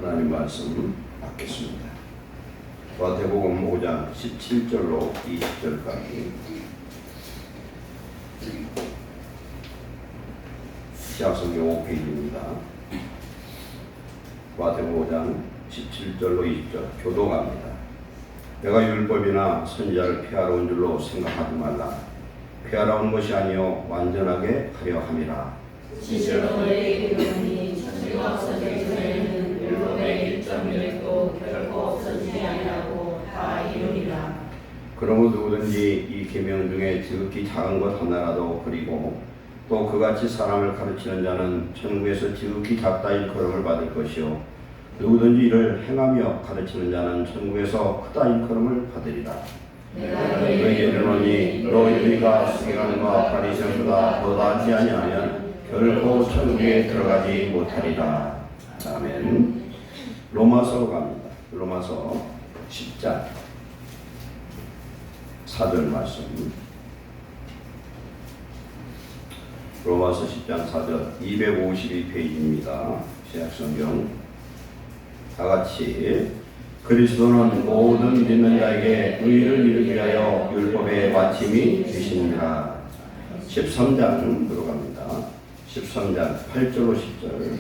하나님 말씀 받겠습니다. 마태복음 5장 17절로 20절까지 시약성경 5페이지입니다. 마태복음 5장 17절로 20절 교도갑니다. 내가 율법이나 선지자를 폐하러 온 줄로 생각하지 말라. 폐하러 온 것이 아니요 완전하게 하려 함이라. 진실로 너희에게 이르노니 천지가 없어지기 전에는 율법의 1.1도 결코 없어지지 아니하고 다 이루리라. 그러므로 누구든지 이 계명 중에 지극히 작은 것 하나라도 그리고 또 그같이 사람을 가르치는 자는 천국에서 지극히 작다 일컬음을 받을 것이요 누구든지 이를 행하며 가르치는 자는 천국에서 크다 일컬음을 받으리라. 내가 너희에게 이르노니 너희가 서기관과 바리새인보다 더 낫지 아니하면 결코 천국에 들어가지 못하리라. 아멘. 로마서로 갑니다. 로마서 10장 4절 말씀. 로마서 10장 4절 252페이지입니다. 신약성경 다같이 그리스도는 모든 믿는 자에게 의를 이루기 위하여 율법의 마침이 되시니라. 13장 들어갑니다. 13장 8절로 10절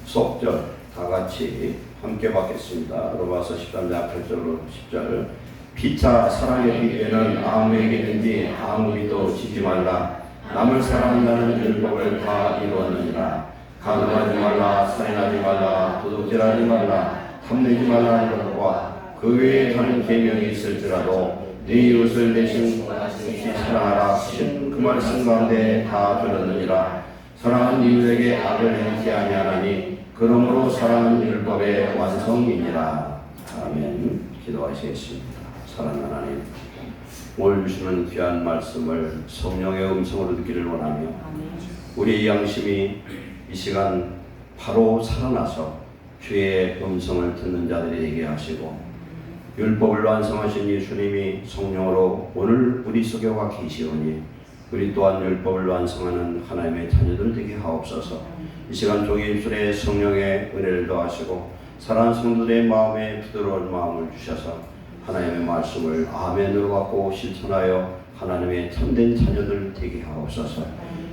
속절 다같이 함께 받겠습니다. 로마서 13장 8절로 10절 피차 사랑의 비례는 아무에게든지 아무 일도 짓지 말라. 남을 사랑한다는 율법을 다 이루었느니라. 간음하지 말라, 살인하지 말라, 도둑질하지 말라, 탐내지 말라는 것과 그 외에 다른 계명이 있을지라도 네 이웃을 내 신과 같이 사랑하라 하신 그 말씀 가운데 다 들었느니라. 사랑하는 이웃에게 악을 행치 아니하나니 그러므로 사랑은 율법의 완성이니라. 아멘. 기도하시겠습니다. 사랑하는 하나님, 오늘 주시는 귀한 말씀을 성령의 음성으로 듣기를 원하며 우리의 양심이 이 시간 바로 살아나서 주의 음성을 듣는 자들이 되게 하시고 율법을 완성하신 예수님이 성령으로 오늘 우리 속에 와 계시오니 우리 또한 율법을 완성하는 하나님의 자녀들 되게 하옵소서. 이 시간 종의 입술에 성령의 은혜를 더하시고 사랑하는 성도들의 마음에 부드러운 마음을 주셔서 하나님의 말씀을 아멘으로 받고 실천하여 하나님의 참된 자녀들 되게 하옵소서.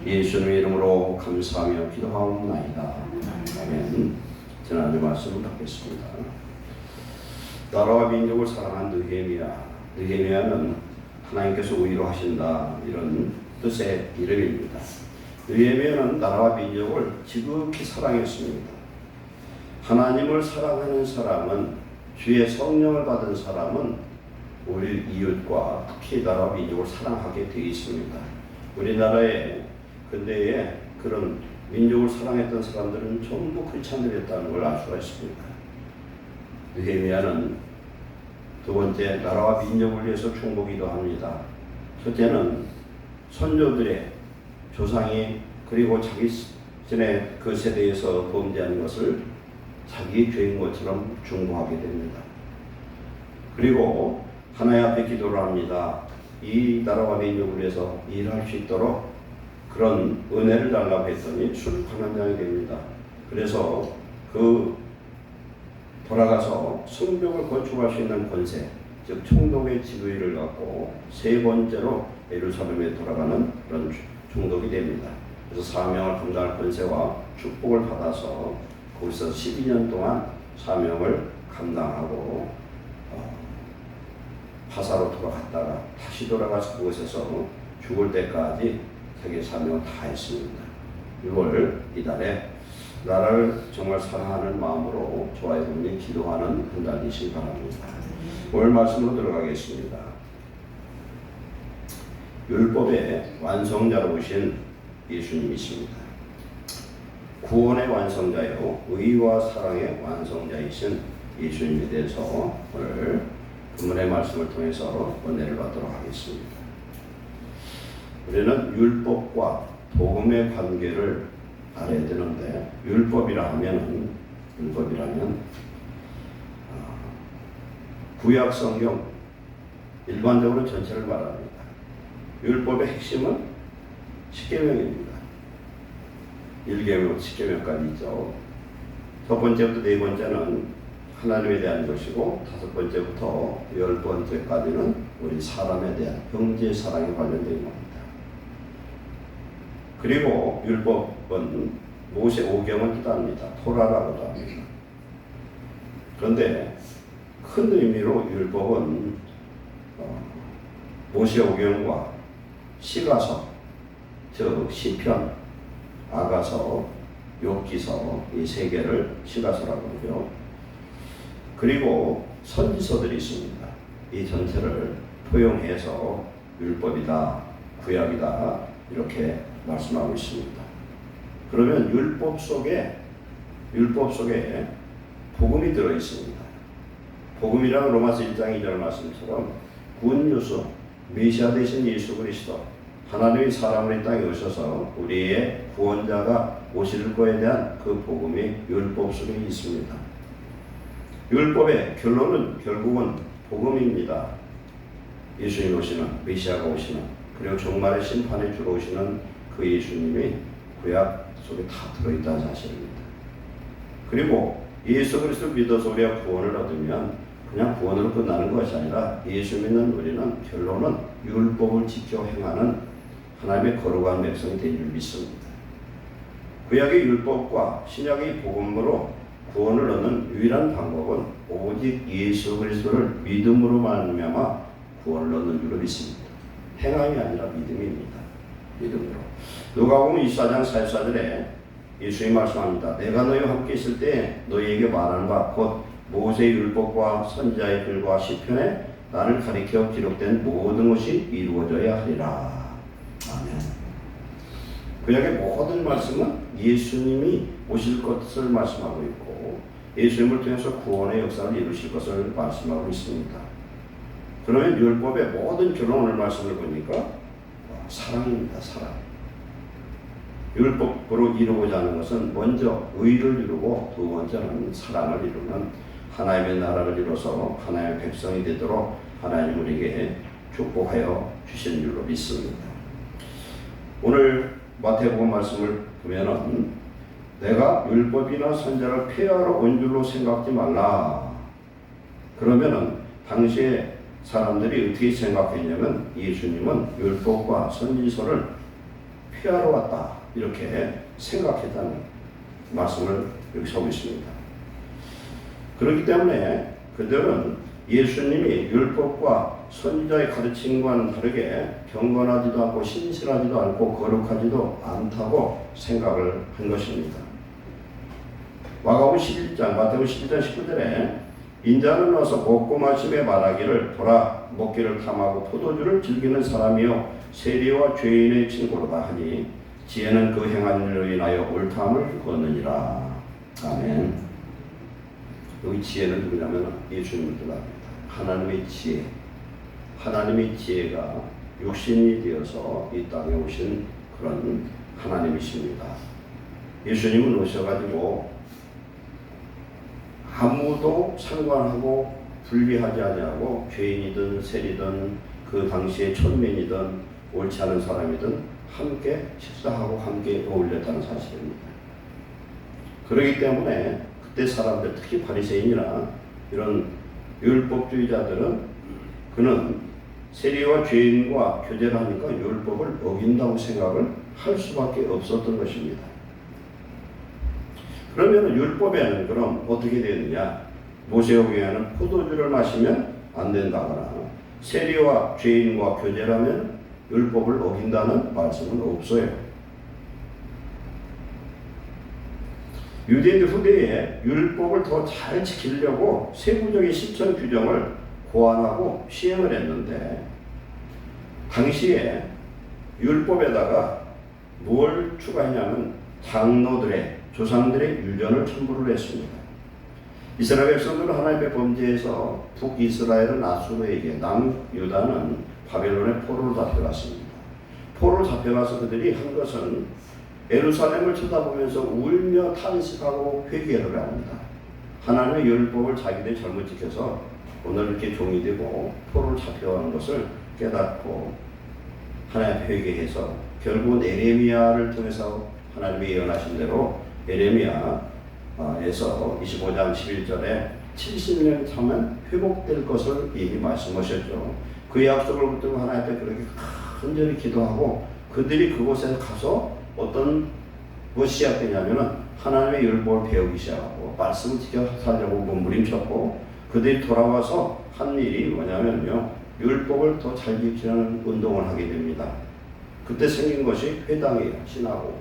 예수님의 이름으로 감사하며 기도하옵나이다. 아멘. 지난주 말씀을 받겠습니다. 나라와 민족을 사랑한 느헤미야. 느헤미야는 하나님께서 위로하신다 이런 뜻의 이름입니다. 느헤미야는 나라와 민족을 지극히 사랑했습니다. 하나님을 사랑하는 사람은 주의 성령을 받은 사람은 우리 이웃과 특히 나라와 민족을 사랑하게 되어 있습니다. 우리나라에 근대에 그런 민족을 사랑했던 사람들은 전부 크리스찬들이었다는 걸 알 수가 있습니다. 느헤미야는 두 번째 나라와 민족을 위해서 충고기도 합니다. 첫째는 선조들의 조상이 그리고 자기 전에 그 세대에서 범죄한 것을 자기 죄인 것처럼 중보하게 됩니다. 그리고 하나님 앞에 기도를 합니다. 이 나라와 민족을 위해서 일할 수 있도록 그런 은혜를 달라고 했더니 술판단장이 됩니다. 그래서 돌아가서 성벽을 건축할 수 있는 권세, 즉 총독의 지도위를 갖고 세 번째로 예루살렘에 돌아가는 그런 총독이 됩니다. 그래서 사명을 감당할 권세와 축복을 받아서 거기서 12년 동안 사명을 감당하고 파사로 돌아갔다가 다시 돌아가서 그곳에서 죽을 때까지 자기 사명을 다 했습니다. 6월 이달에 나라를 정말 사랑하는 마음으로 저와 여러분이 기도하는 한 달이시기 바랍니다. 오늘 말씀으로 들어가겠습니다. 율법의 완성자로 오신 예수님이십니다. 구원의 완성자요 의와 사랑의 완성자이신 예수님에 대해서 오늘 본문의 말씀을 통해서 은혜를 받도록 하겠습니다. 우리는 율법과 복음의 관계를 알아야 되는데 율법이라면 구약 성경 일반적으로 전체를 말합니다. 율법의 핵심은 십계명입니다. 1계명, 10계명까지 있죠. 첫 번째부터 네 번째는 하나님에 대한 것이고, 다섯 번째부터 10번째까지는 우리 사람에 대한 형제 사랑에 관련된 겁니다. 그리고 율법은 모세 오경을 뜻합니다. 토라라고도 합니다. 그런데 큰 의미로 율법은 모세 오경과 시가서, 즉 시편, 아가서, 욥기서 이 세 개를 시가서라고 하죠. 그리고 선지서들이 있습니다. 이 전체를 포용해서 율법이다, 구약이다 이렇게 말씀하고 있습니다. 그러면 율법 속에 복음이 들어 있습니다. 복음이란 로마서 1장 2절 말씀처럼 굿뉴스, 메시아 되신 예수 그리스도, 하나님이 사람으로 이 땅에 오셔서 우리의 구원자가 오실 거에 대한 그 복음이 율법 속에 있습니다. 율법의 결론은 결국은 복음입니다. 예수님 오시는, 메시아가 오시는, 그리고 종말의 심판에 주로 오시는 그 예수님이 구약 속에 다 들어있다는 사실입니다. 그리고 예수 그리스도 믿어서 우리가 구원을 얻으면 그냥 구원으로 끝나는 것이 아니라 예수 믿는 우리는 결론은 율법을 지켜 행하는 하나님의 거룩한 백성이 된 줄 믿습니다. 구약의 율법과 신약의 복음으로 구원을 얻는 유일한 방법은 오직 예수 그리스도를 믿음으로 말미암아 구원을 얻는 줄로 믿습니다. 행함이 아니라 믿음입니다. 믿음으로. 누가복음 24장 44절에 예수님이 말씀합니다. 내가 너희와 함께 있을 때 너희에게 말하는 바 곧 모세의 율법과 선지자의 글과 시편에 나를 가리켜 기록된 모든 것이 이루어져야 하리라. 아멘. 구약의 모든 말씀은 예수님이 오실 것을 말씀하고 있고 예수님을 통해서 구원의 역사를 이루실 것을 말씀하고 있습니다. 그러면 율법의 모든 결론을 말씀을 보니까 사랑입니다. 사랑. 율법으로 이루고자 하는 것은 먼저 의를 이루고 두 번째는 사랑을 이루는 하나님의 나라를 이루어서 하나님의 백성이 되도록 하나님 우리에게 축복하여 주신 줄로 믿습니다. 오늘 마태복음 말씀을 보면은 내가 율법이나 선지자를 폐하러 온 줄로 생각지 말라. 그러면은 당시에 사람들이 어떻게 생각했냐면 예수님은 율법과 선지서를 폐하러 왔다 이렇게 생각했다는 말씀을 여기서 하고 있습니다. 그렇기 때문에 그들은 예수님이 율법과 선지자의 가르침과는 다르게 경건하지도 않고 신실하지도 않고 거룩하지도 않다고 생각을 한 것입니다. 마가복음 11장, 마태복음 11장 19절에 인자는 와서 먹고 마심에 말하기를 보라 먹기를 탐하고 포도주를 즐기는 사람이요 세리와 죄인의 친구로다 하니 지혜는 그 행한 일로 인하여 옳다함을 얻느니라. 아멘. 여기 지혜는 누구냐면 예수님을 뜻합니다. 하나님의 지혜. 하나님의 지혜가 육신이 되어서 이 땅에 오신 그런 하나님이십니다. 예수님은 오셔가지고 아무도 상관하고 분리하지 아니하고 죄인이든 세리든 그 당시의 천민이든 옳지 않은 사람이든 함께 식사하고 함께 어울렸다는 사실입니다. 그렇기 때문에 그때 사람들, 특히 바리새인이나 이런 율법주의자들은 그는 세리와 죄인과 교제를 하니까 율법을 어긴다고 생각을 할 수밖에 없었던 것입니다. 그러면 율법에는 그럼 어떻게 되느냐? 모세오경에는 포도주를 마시면 안 된다거나 세리와 죄인과 교제를 하면 율법을 어긴다는 말씀은 없어요. 유대인들 후대에 율법을 더 잘 지키려고 세부적인 실천 규정을 고안하고 시행을 했는데 당시에 율법에다가 뭘 추가했냐면 장로들의 조상들의 유전을 첨부를 했습니다. 이스라엘 백성들은 하나님의 범죄에서 북이스라엘은 아수르에게 남유다는 바벨론의 포로로 잡혀갔습니다. 포로로 잡혀가서 그들이 한 것은 예루살렘을 쳐다보면서 울며 탄식하고 회개를 합니다. 하나님의 율법을 자기들이 잘못 지켜서 오늘 이렇게 종이 되고 포로로 잡혀가는 것을 깨닫고 하나님 회개해서 결국은 에레미야를 통해서 하나님이 예언하신 대로 예레미야에서 25장 11절에 70년 차면 회복될 것을 이미 말씀하셨죠. 그 약속을 붙들고 하나님 앞에 그렇게 간절히 기도하고 그들이 그곳에 가서 어떤 것이 시작되냐면은 하나님의 율법을 배우기 시작하고 말씀을 지켜 살려고 몸부림쳤고 그들이 돌아와서 한 일이 뭐냐면요, 율법을 더 잘 지키는 운동을 하게 됩니다. 그때 생긴 것이 회당이에요. 신하고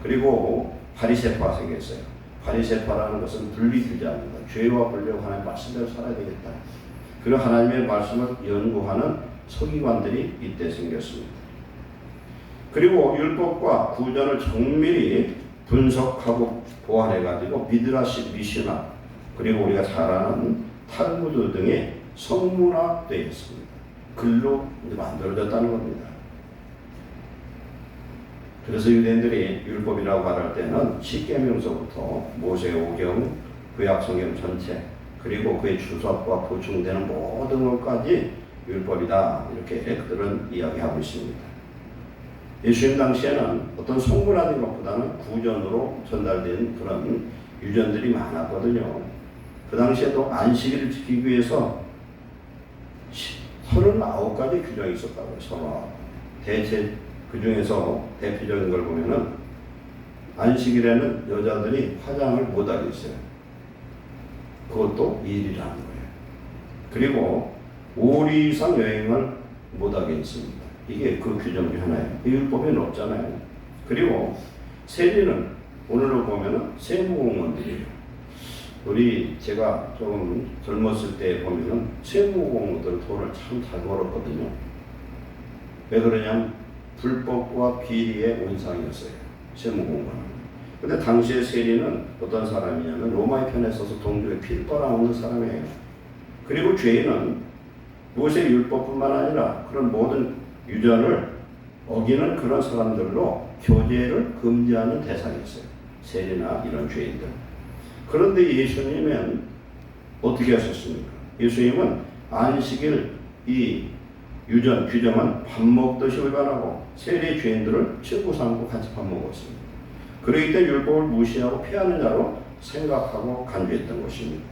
그리고 바리새파가 생겼어요. 바리새파라는 것은 분리주의자입니다. 죄와 분리하고 하나님의 말씀대로 살아야 되겠다. 그리고 하나님의 말씀을 연구하는 서기관들이 이때 생겼습니다. 그리고 율법과 구전을 정밀히 분석하고 보완해가지고 미드라시, 미시나 그리고 우리가 잘 아는 탈무드 등의 성문화되어 있습니다. 글로 만들어졌다는 겁니다. 그래서 유대인들이 율법이라고 말할 때는 십계명서부터 모세오경, 구약성경 전체 그리고 그의 주석과 보충되는 모든 것까지 율법이다 이렇게 그들은 이야기하고 있습니다. 예수님 당시에는 어떤 성문화된 것보다는 구전으로 전달된 그런 유전들이 많았거든요. 그 당시에도 안식일을 지키기 위해서 39가지 규정이 있었다고요. 39. 대체 그 중에서 대표적인 걸 보면은 안식일에는 여자들이 화장을 못하게 했어요. 그것도 일이라는 거예요. 그리고 5일 이상 여행을 못하게 했습니다. 이게 그 규정 중 하나예요. 율법에는 없잖아요. 그리고 세리는 오늘로 보면은 세무공무원들이에요. 제가 조금 젊었을 때 보면은 세무공무원들 돈을 참 잘 벌었거든요. 왜 그러냐면 불법과 비리의 온상이었어요. 세무공무원은. 근데 당시의 세리는 어떤 사람이냐면 로마의 편에 서서 동족의 피를 빨아먹는 사람이에요. 그리고 죄인은 모세 율법뿐만 아니라 그런 모든 유전을 어기는 그런 사람들로 교제를 금지하는 대상이었어요. 세리나 이런 죄인들. 그런데 예수님은 어떻게 하셨습니까? 예수님은 안식일 이 유전, 규정은 밥 먹듯이 위반하고 세리의 죄인들을 친구 삼고 같이 밥 먹었습니다. 그러기 때문에 율법을 무시하고 피하는 자로 생각하고 간주했던 것입니다.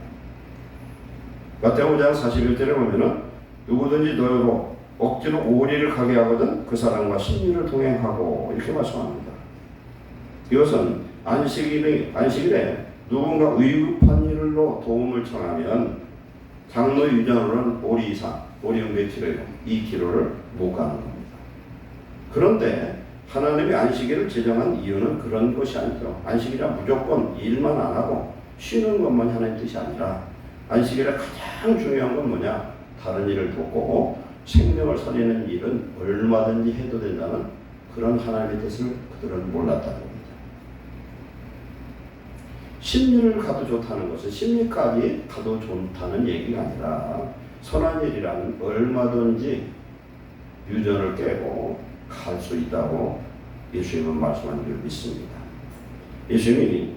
마태복음 5장 41절에 보면은 누구든지 너희로 억지로 오리를 가게 하거든 그 사람과 신유를 동행하고 이렇게 말씀합니다. 이것은 안식일에 누군가 위급한 일로 도움을 청하면 장로 유전으로는 오리 이상, 오리는 몇 킬로예요? 2kg를 못 가는 겁니다. 그런데 하나님이 안식일을 제정한 이유는 그런 것이 아니죠. 안식일은 무조건 일만 안 하고 쉬는 것만 하나님 뜻이 아니라 안식일의 가장 중요한 건 뭐냐? 다른 일을 돕고 생명을 살리는 일은 얼마든지 해도 된다는 그런 하나님의 뜻을 그들은 몰랐다는 겁니다. 심리를 가도 좋다는 것은 심리까지 가도 좋다는 얘기가 아니라 선한 일이라면 얼마든지 유전을 깨고 갈 수 있다고 예수님은 말씀한 줄 믿습니다. 예수님이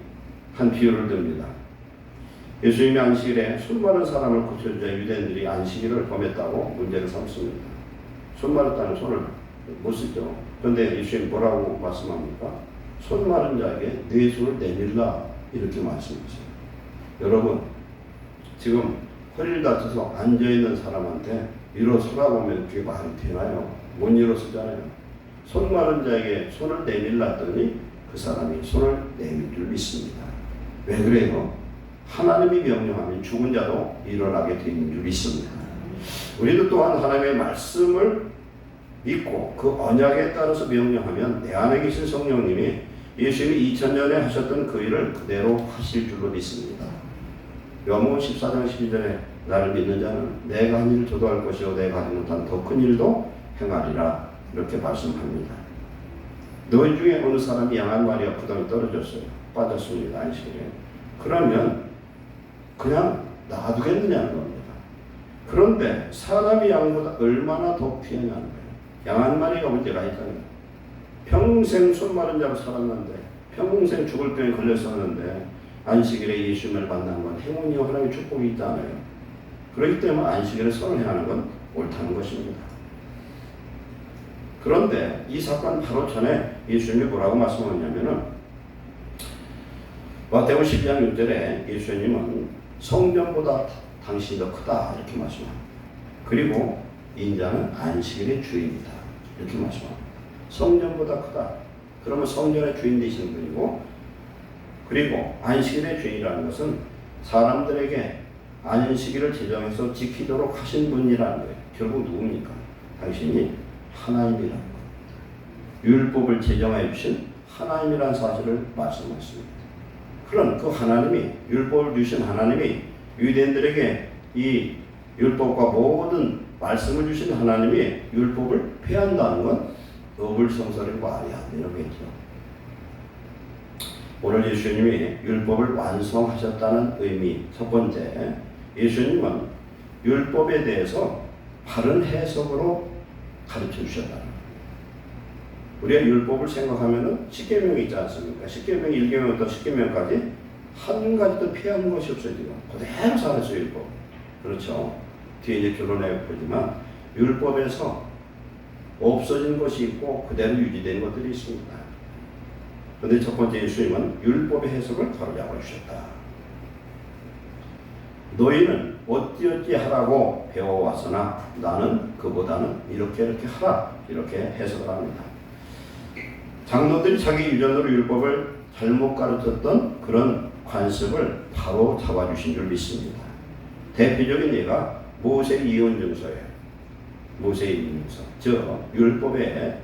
한 비유를 듭니다. 예수님이 안식일에 술 마른 사람을 고쳐주자 유대인들이 안식일을 범했다고 문제를 삼습니다. 술 마렸다는 손을 못 쓰죠. 그런데 예수님 뭐라고 말씀합니까? 손 마른 자에게 네 손을 내밀라 이렇게 말씀하세요. 여러분 지금 허리를 다쳐서 앉아있는 사람한테 일어서라고 하면 그게 말이 되나요? 못 일어서잖아요. 손 마른 자에게 손을 내밀랐더니 그 사람이 손을 내밀 줄 믿습니다. 왜 그래요? 하나님이 명령하면 죽은 자도 일어나게 되는 줄 믿습니다. 우리도 또한 하나님의 말씀을 믿고 그 언약에 따라서 명령하면 내 안에 계신 성령님이 예수님이 2000년에 하셨던 그 일을 그대로 하실 줄로 믿습니다. 요한복음 14장 12절에 나를 믿는 자는 내가 한 일을 저도 할 것이요 내가 하지 못한 더 큰 일도 행하리라 이렇게 말씀합니다. 너희 중에 어느 사람이 양 한 마리가 부담이 떨어졌어요. 빠졌습니다. 안식일에. 그러면 그냥 놔두겠느냐는 겁니다. 그런데 사람이 양보다 얼마나 더 귀하냐는 거예요. 양 한 마리가 문제가 있잖아요. 평생 손 마른 자로 살았는데 평생 죽을 병에 걸렸었는데 안식일에 예수님을 만난 건 행운이요 하나님의 축복이 있잖아요. 그렇기 때문에 안식일에 선을 행하는 건 옳다는 것입니다. 그런데 이 사건 바로 전에 예수님이 뭐라고 말씀하냐면은 마태복음 12장 6절에 예수님은 성전보다 당신이 더 크다 이렇게 말씀합니다. 그리고 인자는 안식일의 주인이다 이렇게 말씀합니다. 성전보다 크다. 그러면 성전의 주인 되시는 분이고, 그리고 안식일의 주인이라는 것은 사람들에게 안식일을 지정해서 지키도록 하신 분이라는 거예요. 결국 누굽니까? 당신이 하나님이라는 거예요. 율법을 제정해 주신 하나님이라는 사실을 말씀하십니다. 그런 그 하나님이, 율법을 주신 하나님이 유대인들에게 이 율법과 모든 말씀을 주신 하나님이 율법을 폐한다는 건 어불성설의 말이 안 되는 거죠. 오늘 예수님이 율법을 완성하셨다는 의미, 첫 번째, 예수님은 율법에 대해서 바른 해석으로 가르쳐 주셨다는 거예요. 우리가 율법을 생각하면은 십계명이 있지 않습니까? 십계명 1계명부터 10계명까지 한 가지도 피한 것이 없어요. 지금 그대로 살았어요. 율법. 그렇죠. 뒤에 이제 결론해 보지만 율법에서 없어진 것이 있고 그대로 유지된 것들이 있습니다. 그런데 첫 번째 예수님은 율법의 해석을 바로잡아 주셨다. 너희는 어찌어찌 하라고 배워왔으나 나는 그보다는 이렇게 하라 이렇게 해석을 합니다. 장로들이 자기 유전으로 율법을 잘못 가르쳤던 그런 관습을 바로 잡아주신 줄 믿습니다. 대표적인 예가 모세 이혼증서예요. 모세 이혼증서. 즉 율법에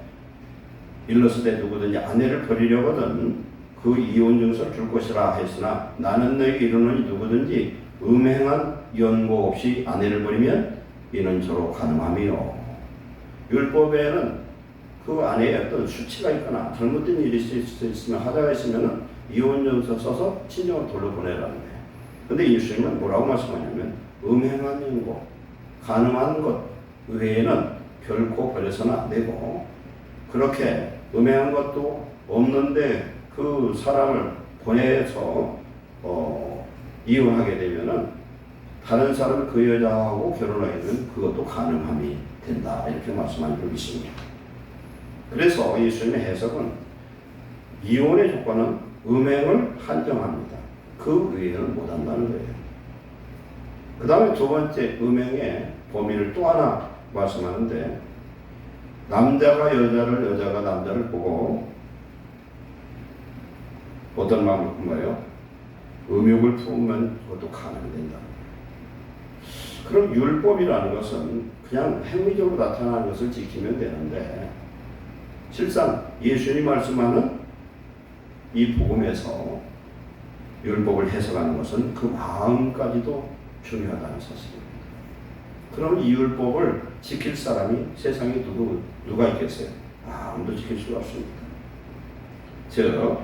일렀을 누구든지 아내를 버리려거든 그 이혼증서를 줄 것이라 했으나 나는 너에게 이르노니 누구든지 음행한 연고 없이 아내를 버리면 이는 저로 가늠하며. 율법에는 그 안에 어떤 수치가 있거나 잘못된 일이 있으면 하자가 있으면 이혼증서 써서 친정을 돌려보내라는 거예요. 근데 예수님은 뭐라고 말씀하냐면 음행한 연고, 가늠한 것 외에는 결코 버려서는 안 되고, 그렇게 음행한 것도 없는데 그 사람을 보내서 이혼하게 되면은 다른 사람이 그 여자하고 결혼하게 되면 그것도 가늠함이 된다 이렇게 말씀한 적이 있습니다. 그래서 예수님의 해석은 이혼의 조건은 음행을 한정합니다. 그 외에는 못한다는 거예요. 그 다음에 두 번째 음행의 범위를 또 하나 말씀하는데, 남자가 여자를, 여자가 남자를 보고 어떤 마음을 품어요? 음욕을 품으면 그것도 가늠된다. 그럼 율법이라는 것은 그냥 행위적으로 나타나는 것을 지키면 되는데, 실상 예수님이 말씀하는 이 복음에서 율법을 해석하는 것은 그 마음까지도 중요하다는 사실입니다. 그럼 이 율법을 지킬 사람이 세상에 누가 있겠어요? 아무도 지킬 수가 없습니다. 즉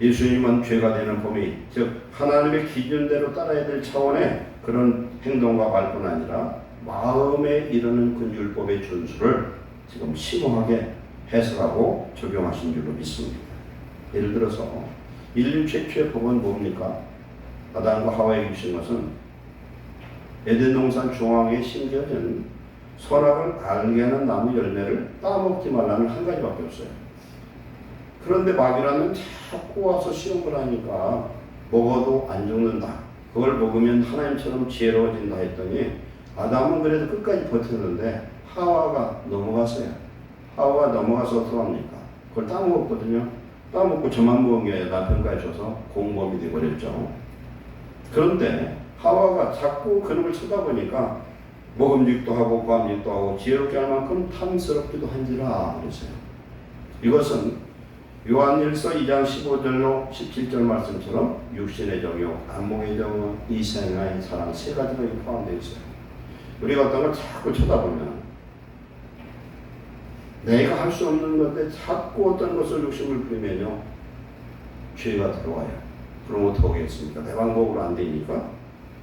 예수님은 죄가 되는 범위, 즉 하나님의 기준대로 따라야 될 차원의 그런 행동과 말뿐 아니라 마음에 이르는 그 율법의 준수를 지금 심오하게 해석하고 적용하신 줄로 믿습니다. 예를 들어서 인류 최초의 법은 뭡니까? 아담과 하와에게 주신 것은 에덴 동산 중앙에 심겨진 선악을 알게 하는 나무 열매를 따먹지 말라는 한 가지밖에 없어요. 그런데 마귀라는 자꾸 와서 시험을 하니까 먹어도 안 죽는다. 그걸 먹으면 하나님처럼 지혜로워진다 했더니 아담은 그래도 끝까지 버텼는데 하와가 넘어갔어요. 하와가 넘어가서 어떡합니까? 그걸 따먹었거든요. 따먹고 저만 먹은 게 아니라 남편까지 줘서 공범이 되어버렸죠. 그런데 하와가 자꾸 그놈을 쳐다보니까 먹음직도 하고 구함직도 하고 지혜롭게 할 만큼 탐스럽기도 한지라 그랬어요. 이것은 요한일서 2장 15절로 17절 말씀처럼 육신의 정욕, 안목의 정욕, 이생의 사랑 세 가지가 포함되어 있어요. 우리가 어떤 걸 자꾸 쳐다보면 내가 할 수 없는 건데 자꾸 어떤 것을 욕심을 부리면요 죄가 들어와요. 그럼 어떻게 하겠습니까? 내 방법으로 안 되니까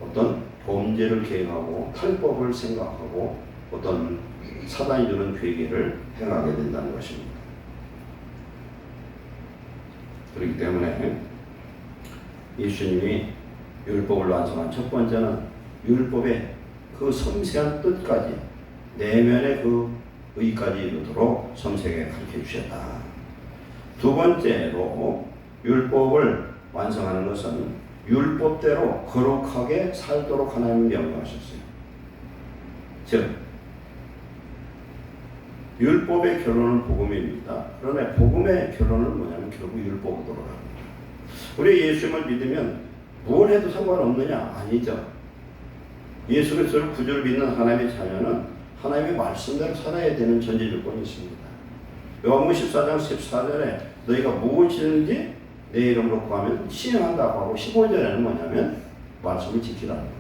어떤 범죄를 계획하고 탈법을 생각하고 어떤 사단이 주는 괴계를 행하게 된다는 것입니다. 그렇기 때문에 예수님이 율법을 완성한 첫 번째는 율법의 그 섬세한 뜻까지 내면의 그 의까지 이르도록 섬세하게 가르쳐 주셨다. 두 번째로 율법을 완성하는 것은 율법대로 거룩하게 살도록 하나님이 명령하셨어요. 즉 율법의 결론은 복음입니다. 그러나 복음의 결론은 뭐냐면 결국 율법으로 돌아갑니다. 우리 예수님을 믿으면 뭘 해도 상관없느냐? 아니죠. 예수 그리스도를 구주로 믿는 하나님의 자녀는 하나님의 말씀대로 살아야 되는 전제 조건이 있습니다. 요한복음 14장 14절에 너희가 무엇이든지 내 이름으로 구하면 시행한다고 하고 15절에는 뭐냐면 말씀을 지키라는 겁니다.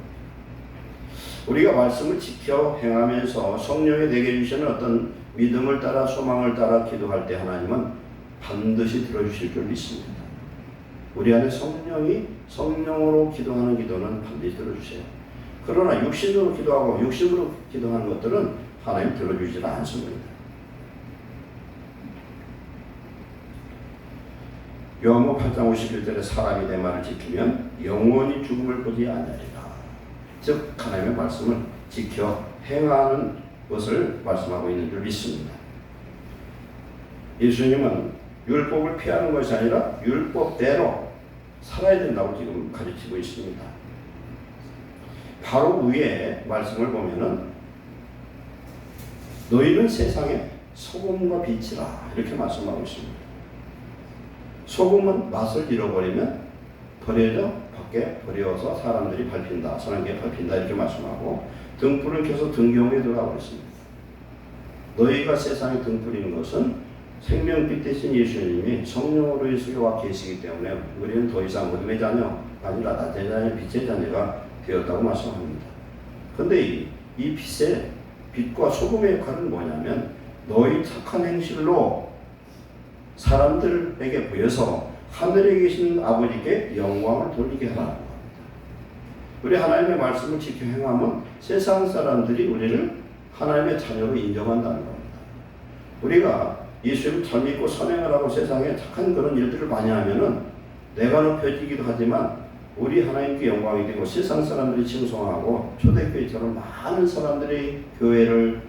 우리가 말씀을 지켜 행하면서 성령이 내게 주시는 어떤 믿음을 따라 소망을 따라 기도할 때 하나님은 반드시 들어주실 줄 믿습니다. 우리 안에 성령으로 기도하는 기도는 반드시 들어주세요. 그러나 육신으로 기도하고 육신으로 기도하는 것들은 하나님 들어주질 않습니다. 요한복음 8장 51절에 사람이 내 말을 지키면 영원히 죽음을 보지 아니하리라. 즉 하나님의 말씀을 지켜 행하는 것을 말씀하고 있는 줄 믿습니다. 예수님은 율법을 피하는 것이 아니라 율법대로 살아야 된다고 지금 가르치고 있습니다. 바로 위에 말씀을 보면은 너희는 세상의 소금과 빛이라 이렇게 말씀하고 있습니다. 소금은 맛을 잃어버리면 버려져 밖에 버려서 사람들이 밟힌다, 사람에게 밟힌다 이렇게 말씀하고 등불을 켜서 등경에 들어가고 있습니다. 너희가 세상에 등불이는 것은 생명빛 대신 예수님이 성령으로 이 속에 와 계시기 때문에 우리는 더 이상 어둠의 자녀가 아니라 낮의 자녀, 빛의 자녀가 되었다고 말씀합니다. 그런데 이 빛과 소금의 역할은 뭐냐면 너희 착한 행실로 사람들에게 보여서 하늘에 계신 아버지께 영광을 돌리게 하라는 겁니다. 우리 하나님의 말씀을 지켜 행하면 세상 사람들이 우리를 하나님의 자녀로 인정한다는 겁니다. 우리가 예수님을 잘 믿고 선행을 하고 세상에 착한 그런 일들을 많이 하면은 내가 높여지기도 하지만 우리 하나님께 영광이 되고 세상 사람들이 칭송하고 초대교회처럼 많은 사람들이 교회를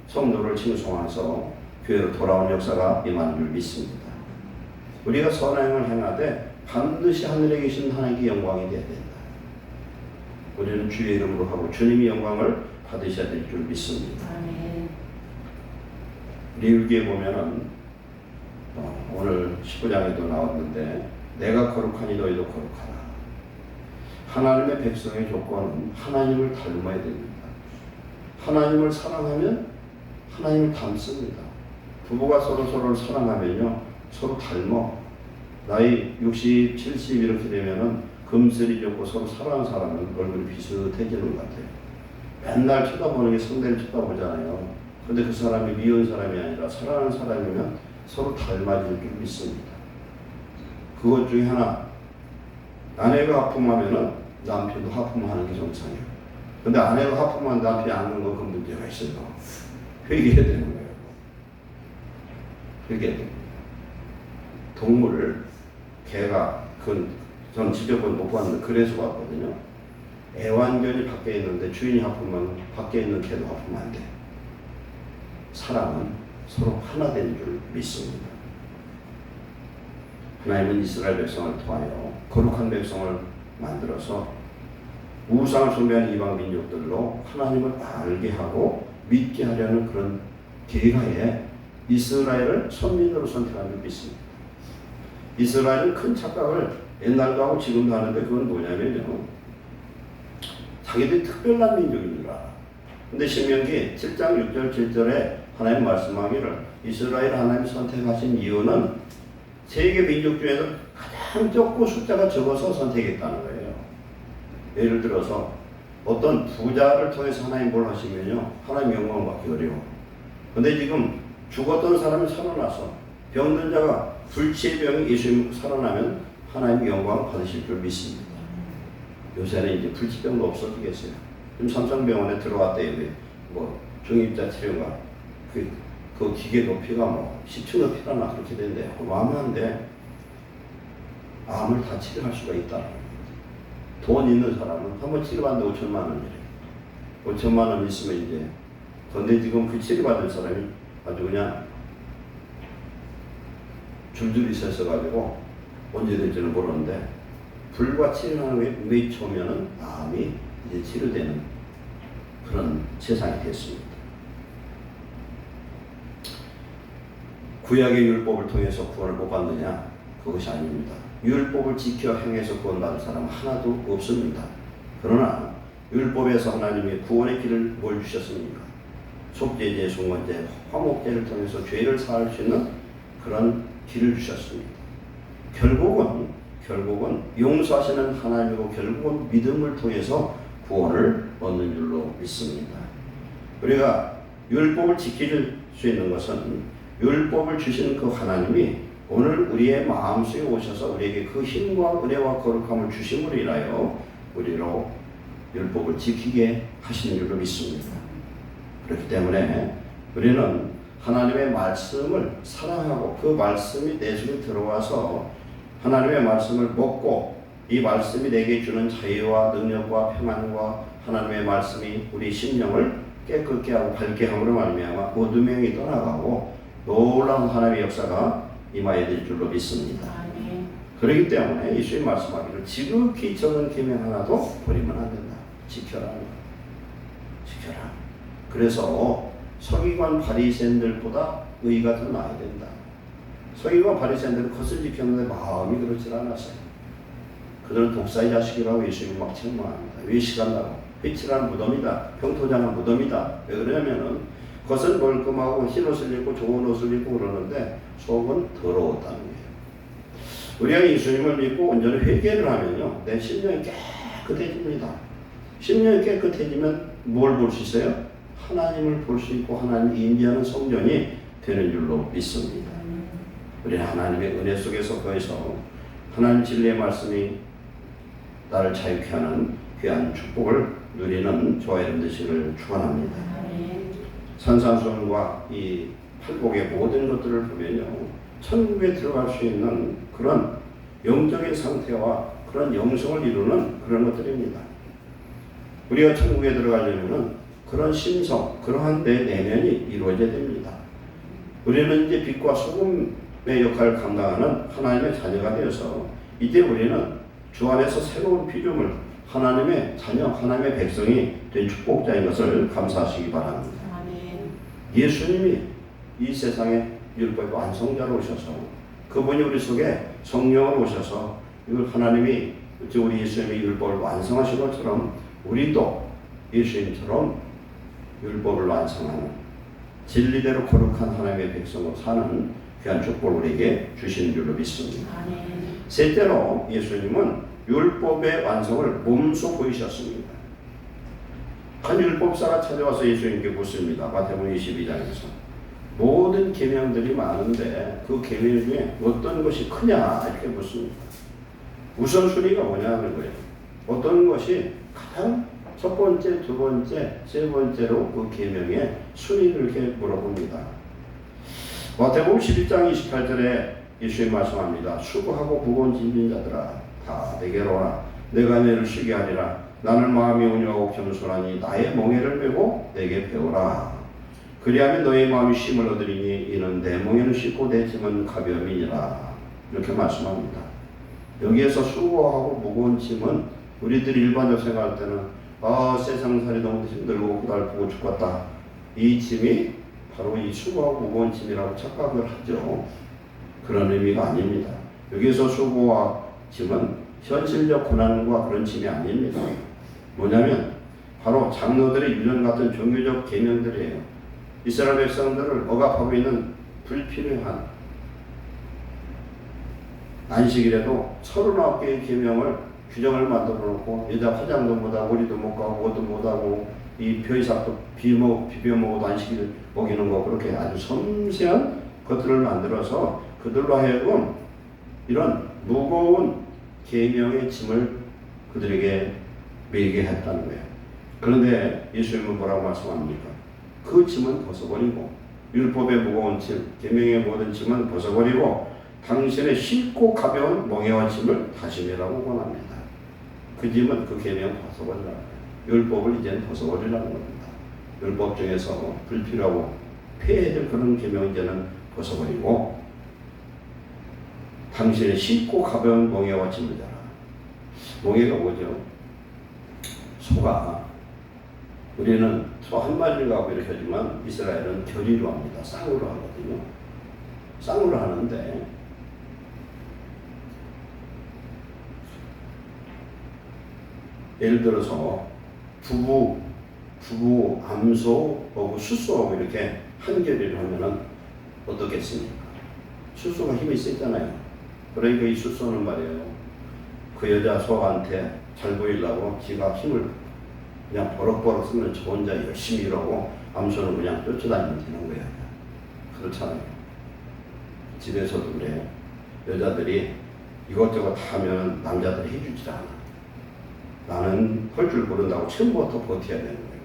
성도를 칭송해서 교회로 돌아온 역사가 임하는 줄 믿습니다. 우리가 선행을 행하되 반드시 하늘에 계신 하나님께 영광이 되어야 된다. 우리는 주의 이름으로 하고 주님이 영광을 받으셔야 될 줄 믿습니다. 아멘. 리위기에 보면은 오늘 19장에도 나왔는데 내가 거룩하니 너희도 거룩하라. 하나님의 백성의 조건은 하나님을 닮아야 됩니다. 하나님을 사랑하면 하나님을 닮습니다. 부부가 서로를 사랑하면요 서로 닮아. 나이 60, 70 이렇게 되면은 금슬이 좋고 서로 사랑하는 사람은 얼굴이 비슷해지는 것 같아요. 맨날 쳐다보는 게 상대를 쳐다보잖아요. 근데 그 사람이 미운 사람이 아니라 사랑하는 사람이면 서로 닮아질 줄 믿습니다. 그것 중에 하나, 아내가 하품하면은 남편도 하품하는 게 정상이에요. 근데 아내가 하품하면 남편이 안 하는 건 그 문제가 있어요. 회개해야 되는 거예요. 회개해야 됩니다. 동물을, 개가, 전 직접 못 봤는데 그래서 봤거든요. 애완견이 밖에 있는데 주인이 하품하면 밖에 있는 개도 하품하면 안 돼. 사람은 서로 하나 된 줄 믿습니다. 하나님은 이스라엘 백성을 통하여 거룩한 백성을 만들어서 우상을 숭배하는 이방 민족들로 하나님을 알게 하고 믿게 하려는 그런 계가에 이스라엘을 선민으로 선택한 줄 믿습니다. 이스라엘은 큰 착각을 옛날도 하고 지금도 하는데 그건 뭐냐면요. 자기들이 특별한 민족인 줄 알아. 근데 신명기 7장 6절 7절에 하나님 말씀하기를 이스라엘 하나님이 선택하신 이유는 세계 민족 중에서 가장 적고 숫자가 적어서 선택했다는 거예요. 예를 들어서 어떤 부자를 통해서 하나님 뭘 하시면요. 하나님 영광을 받기 어려워. 근데 지금 죽었던 사람이 살아나서 병든 자가 불치의 병이 예수님 살아나면 하나님 영광을 받으실 줄 믿습니다. 요새는 이제 불치병도 없어지겠어요. 지금 삼성병원에 들어왔대요. 뭐 중입자 치료가 그 기계 높이가 뭐 10층 높이라나 그렇게 된대요. 어마어마한데 암을 다 치료할 수가 있다는 겁니다. 돈 있는 사람은 한번 치료받는데 5천만 원이래요. 5천만 원 있으면 이제 근데 지금 그 치료받을 사람이 아주 그냥 줄줄이 서서가지고 언제 될지는 모르는데 불과 7년 후에 외쳐오면은 마음이 이제 치료되는 그런 세상이 됐습니다. 구약의 율법을 통해서 구원을 못 받느냐? 그것이 아닙니다. 율법을 지켜 행해서 구원받을 사람은 하나도 없습니다. 그러나 율법에서 하나님이 구원의 길을 뭘 주셨습니까? 속죄제, 송원제, 화목제를 통해서 죄를 사할 수 있는 그런 길을 주셨습니다. 결국은 용서하시는 하나님이고 결국은 믿음을 통해서 구원을 얻는 줄로 믿습니다. 우리가 율법을 지킬 수 있는 것은 율법을 주신 그 하나님이 오늘 우리의 마음속에 오셔서 우리에게 그 힘과 은혜와 거룩함을 주심으로 인하여 우리로 율법을 지키게 하시는 줄로 믿습니다. 그렇기 때문에 우리는 하나님의 말씀을 사랑하고 그 말씀이 내 속에 들어와서 하나님의 말씀을 먹고 이 말씀이 내게 주는 자유와 능력과 평안과 하나님의 말씀이 우리 심령을 깨끗게 하고 밝게 함으로 말미암아 어둠이 떠나가고 놀라운 하나님의 역사가 임하게 될 줄로 믿습니다. 그렇기 때문에 예수님 말씀하기를 지극히 적은 계명 하나도 버리면 안 된다. 지켜라. 지켜라. 그래서 서기관 바리새인들보다 의가 더 나아야 된다. 서기관 바리새인들은 겉을 지켰는데 마음이 그렇지 않았어요. 그들은 독사의 자식이라고 예수님이 막 책망합니다. 외식한다고. 회칠한 무덤이다. 평토장한 무덤이다. 왜 그러냐면은 겉은 멀끔하고 흰 옷을 입고 좋은 옷을 입고 그러는데 속은 더러웠다는 거예요. 우리가 예수님을 믿고 온전히 회개를 하면요, 내 심령이 깨끗해집니다. 심령이 깨끗해지면 뭘 볼 수 있어요? 하나님을 볼 수 있고 하나님을 인지하는 성전이 되는 줄로 믿습니다. 우리는 하나님의 은혜 속에서 거기서 하나님 진리의 말씀이 나를 자유케 하는 귀한 축복을 누리는 저와 여러분 되시기를 축원합니다. 산산수훈과 이 팔복의 모든 것들을 보면요, 천국에 들어갈 수 있는 그런 영적인 상태와 그런 영성을 이루는 그런 것들입니다. 우리가 천국에 들어가려면 그런 심성, 그러한 내 내면이 이루어져야 됩니다. 우리는 이제 빛과 소금의 역할을 감당하는 하나님의 자녀가 되어서 이제 우리는 주 안에서 새로운 피조물, 하나님의 자녀, 하나님의 백성이 된 축복자인 것을 감사하시기 바랍니다. 예수님이 이 세상에 율법의 완성자로 오셔서 그분이 우리 속에 성령으로 오셔서 이걸 하나님이 우리 예수님의 율법을 완성하신 것처럼 우리도 예수님처럼 율법을 완성하는 진리대로 거룩한 하나님의 백성으로 사는 귀한 축복을 우리에게 주시는 줄로 믿습니다. 셋째로 예수님은 율법의 완성을 몸소 보이셨습니다. 한 율법사가 찾아와서 예수님께 묻습니다. 마태복음 22장에서 모든 계명들이 많은데 그 계명 중에 어떤 것이 크냐 이렇게 묻습니다. 우선순위가 뭐냐는 거예요. 어떤 것이 가장 첫 번째, 두 번째, 세 번째로 그 계명의 순위를 이렇게 물어봅니다. 마태복음 11장 28절에 예수님 말씀합니다. 수고하고 무거운 짐진 자들아 다 내게로 오라. 내가 너희를 쉬게 하리라. 나는 마음이 온유하고 겸손하니 나의 멍에를 메고 내게 배우라. 그리하면 너의 마음이 쉼을 얻으리니 이는 내 멍에는 쉽고 내 짐은 가벼움이니라. 이렇게 말씀합니다. 여기에서 수고하고 무거운 짐은 우리들이 일반적으로 생각할 때는 세상살이 너무 힘들고 고달프고 죽겠다. 이 짐이 바로 이 수고하고 무거운 짐이라고 착각을 하죠. 그런 의미가 아닙니다. 여기서 수고와 짐은 현실적 고난과 그런 짐이 아닙니다. 뭐냐면 바로 장로들의 유전 같은 종교적 계명들이에요. 이스라엘 백성들을 억압하고 있는 불필요한 안식일에도 39개의 계명을 규정을 만들어 놓고 여자 화장도 못하고 머리도 못 가고 옷도 못하고 이 벼이삭도 비벼 먹어도 안식일 먹이는 거 그렇게 아주 섬세한 것들을 만들어서 그들로 하여금 이런 무거운 계명의 짐을 그들에게 매게 했다는 거예요. 그런데 예수님은 뭐라고 말씀합니까? 그 짐은 벗어버리고 율법의 무거운 짐, 계명의 모든 짐은 벗어버리고 당신의 쉽고 가벼운 멍에와 짐을 다짐이라고 권합니다. 그 짐은 그 계명 벗어버리라는 거예요. 율법을 이제는 벗어버리라는 겁니다. 율법 중에서 불필요하고 폐해야 될 그런 계명 이제는 벗어버리고 당신의 쉽고 가벼운 멍에와 짐을 져라. 멍에가 뭐죠? 소가 우리는 소 한 마리를 갖고 이렇게 하지만 이스라엘은 결의로 합니다. 쌍으로 하거든요. 쌍으로 하는데 예를 들어서 부부, 암소하고 수소하고 이렇게 한 결의를 하면은 어떻겠습니까? 수소가 힘이 세잖아요. 그러니까 이 수소는 말이에요. 그 여자 소한테 잘 보이려고 지가 힘을 그냥 버럭버럭 쓰면 저 혼자 열심히 일하고 암소는 그냥 쫓아다니면 되는 거예요. 그렇잖아요. 집에서도 그래요. 여자들이 이것저것 다 하면 남자들이 해주지 않아. 나는 할 줄 모른다고 처음부터 버텨야 되는 거예요.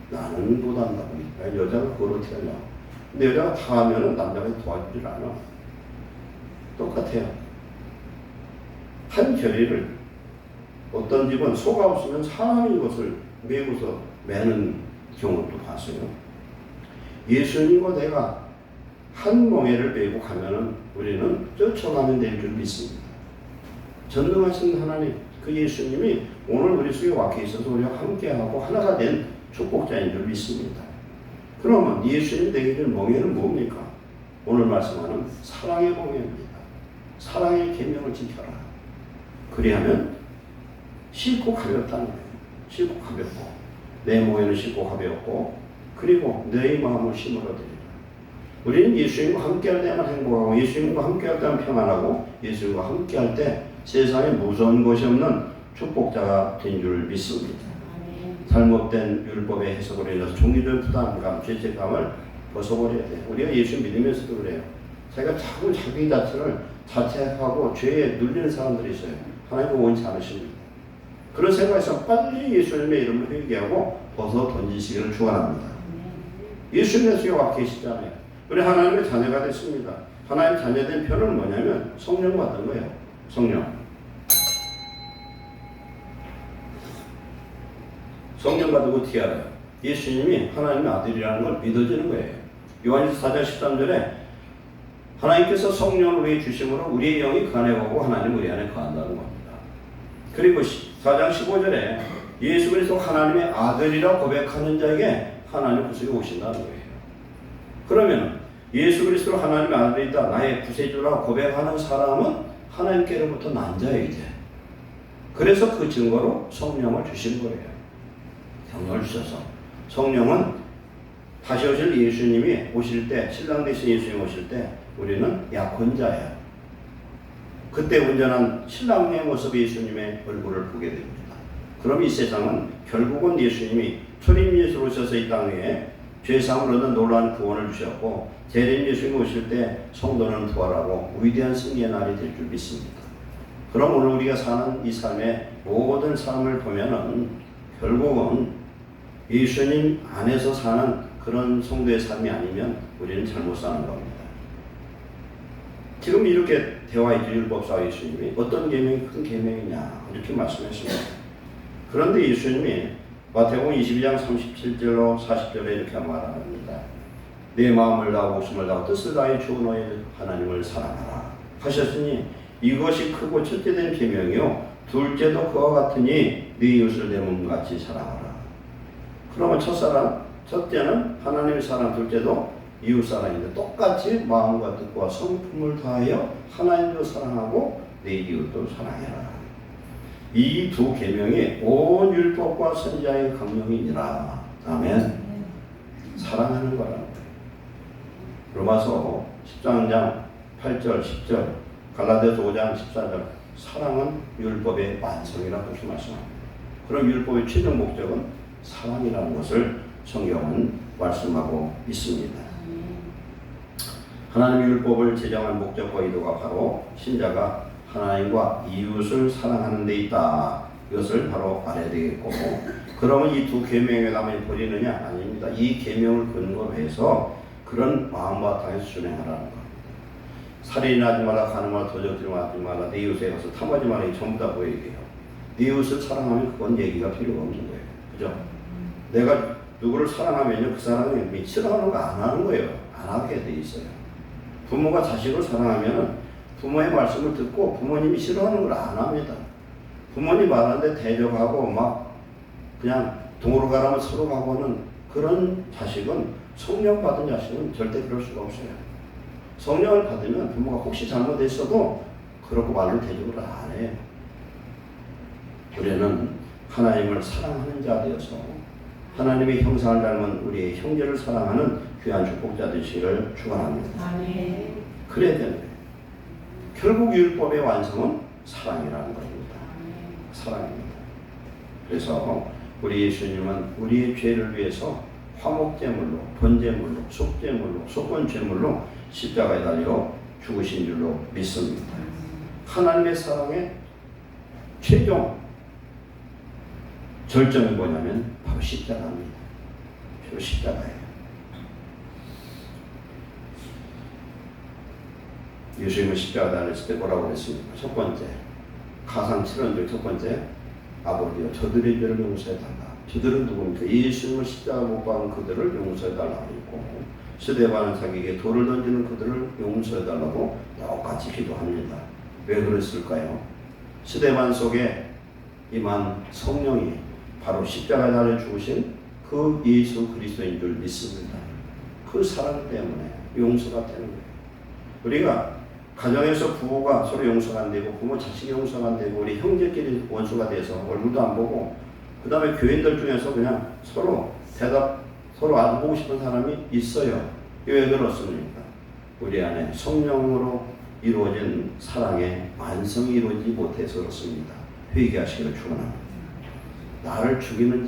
나는 못한다고. 여자가 그걸 어떻게 하냐. 근데 여자가 다 하면은 남자가 도와주질 않아. 똑같아요. 한 결의를 어떤 집은 소가 없으면 사람이 이것을 메고서 매는 경우도 봤어요. 예수님과 내가 한 멍에를 메고 가면은 우리는 쫓아가면 될 줄 믿습니다. 전능하신 하나님, 그 예수님이 오늘 우리 속에 와 계셔서 우리와 함께하고 하나가 된 축복자인 줄 믿습니다. 그러면 예수님 내게 준 멍에는 뭡니까? 오늘 말씀하는 사랑의 멍에입니다. 사랑의 계명을 지켜라. 그리하면 쉽고 가볍다는 거예요. 쉽고 가볍고 내 멍에는 쉽고 가볍고 그리고 너의 마음을 심어드리라. 우리는 예수님과 함께할 때만 행복하고 예수님과 함께할 때만 평안하고 예수님과 함께할 때 세상에 무서운 것이 없는 축복자가 된 줄 믿습니다. 잘못된 율법의 해석으로 인해서 종교적 부담감, 죄책감을 벗어버려야 돼요. 우리가 예수 믿으면서도 그래요. 자기가 자꾸 자기 자체를 자책하고 죄에 눌리는 사람들이 있어요. 하나님은 원치 않으십니다. 그런 생각에서 빨리 예수님의 이름을 회개하고 벗어 던지시기를 축원합니다. 예수님의 속에 와 계시잖아요. 우리 하나님의 자녀가 됐습니다. 하나님 자녀된 표는 뭐냐면 성령 받은 거예요. 성령 받고 어떻게 알아요? 예수님이 하나님의 아들이라는 걸 믿어지는 거예요. 요한일서 4장 13절에 하나님께서 성령을 우리에게 주심으로 우리의 영이 그 안에 오고 하나님 우리 안에 거한다는 겁니다. 그리고 4장 15절에 예수 그리스도 하나님의 아들이라 고백하는 자에게 하나님 그 속에 오신다는 거예요. 그러면 예수 그리스도 하나님의 아들이다 나의 구세주라 고백하는 사람은 하나님께로부터 난 자예요. 이제 그래서 그 증거로 성령을 주신 거예요. 성령을 주셔서 성령은 다시 오실 예수님이 오실 때 신랑 되신 예수님 오실 때 우리는 약혼자예요. 그때 온전한 신랑의 모습의 예수님의 얼굴을 보게 됩니다. 그럼 이 세상은 결국은 예수님이 초림 예수로 오셔서 이 땅 위에 죄사함을 얻는 놀라운 구원을 주셨고 재림 예수님이 오실 때 성도는 부활하고 위대한 승리의 날이 될 줄 믿습니다. 그럼 오늘 우리가 사는 이 삶의 모든 삶을 보면은 결국은 예수님 안에서 사는 그런 성도의 삶이 아니면 우리는 잘못 사는 겁니다. 지금 이렇게 대화이죠. 율법사와 예수님이 어떤 계명이 큰 계명이냐 이렇게 말씀했습니다. 그런데 예수님이 마태복음 22장 37절로 40절에 이렇게 말합니다. 내 마음을 다하고 목숨을 다하고 뜻을 다해 주 너의 하나님을 사랑하라 하셨으니 이것이 크고 첫째 된 계명이요 둘째도 그와 같으니 네 이웃을 내 몸같이 사랑하라. 그러면 첫째는 하나님의 사랑, 둘째도 이웃 사랑인데 똑같이 마음과 뜻과 성품을 다하여 하나님도 사랑하고 내 이웃도 사랑해라. 이 두 계명이 온 율법과 선지자의 강령이니라. 아멘. 사랑하는 거라는 거예요. 로마서 13장 8절 10절 갈라디아서 5장 14절 사랑은 율법의 완성이라고 그렇게 말씀합니다. 그럼 율법의 최종 목적은 사랑이라는 것을 성경은 말씀하고 있습니다. 하나님의 율법을 제정한 목적과 의도가 바로 신자가 하나님과 이웃을 사랑하는 데 있다. 이것을 바로 알아야 되겠고 그러면 이 두 계명에 가면 버리느냐? 아닙니다. 이 계명을 근거로 해서 그런 마음과 당에서 준행하라는 겁니다. 살인하지 마라, 가늠하지 마라, 도적질하지 마라, 내 이웃에 가서 탐하지 마라. 이 전부 다 뭐 얘기해요? 네 이웃을 사랑하면 그건 얘기가 필요가 없는 거예요. 그죠? 내가 누구를 사랑하면요, 그 사람이 싫어하는 거 안 하는 거예요. 안 하게 돼 있어요. 부모가 자식을 사랑하면 부모의 말씀을 듣고 부모님이 싫어하는 걸 안 합니다. 부모님 말하는데 대적하고 막 그냥 동으로 가라면 서로 가고는 그런 자식은, 성령 받은 자식은 절대 그럴 수가 없어요. 성령을 받으면 부모가 혹시 잘못했어도 그렇고 말로 대적을 안 해요. 우리는 하나님을 사랑하는 자 되어서 하나님의 형상을 닮은 우리의 형제를 사랑하는 귀한 축복자 되시기를 축원합니다. 아멘. 그래야 되는 거예요. 결국 율법의 완성은 사랑이라는 겁니다. 사랑입니다. 그래서 우리 예수님은 우리의 죄를 위해서 화목제물로, 번제물로, 속제물로, 속건제물로 십자가에 달려 죽으신 줄로 믿습니다. 하나님의 사랑의 최종 절정이 뭐냐면 바로 십자가입니다. 바로 십자가예요. 예수님은 십자가 달렸을 때 뭐라고 그랬습니까? 첫 번째, 가상 7원절 첫 번째, 아버지여 저들의 죄를 용서해달라. 저들은 누굽니까? 예수님을 십자가 못 박은 그들을 용서해달라고 했고, 스데반 사기에게 돌을 던지는 그들을 용서해달라고 똑같이 기도합니다. 왜 그랬을까요? 스데반 속에 임한 성령이 바로 십자가에 달려 죽으신 그 예수 그리스도인 줄 믿습니다. 그 사랑 때문에 용서가 되는 거예요. 우리가 가정에서 부부가 서로 용서가 안 되고 부모 자식이 용서가 안 되고 우리 형제끼리 원수가 돼서 얼굴도 안 보고, 그 다음에 교인들 중에서 그냥 서로 서로 안 보고 싶은 사람이 있어요. 왜 그렇습니까? 우리 안에 성령으로 이루어진 사랑의 완성이 이루어지지 못해서 그렇습니다. 회개하시기를 축원합니다. 나를 죽이는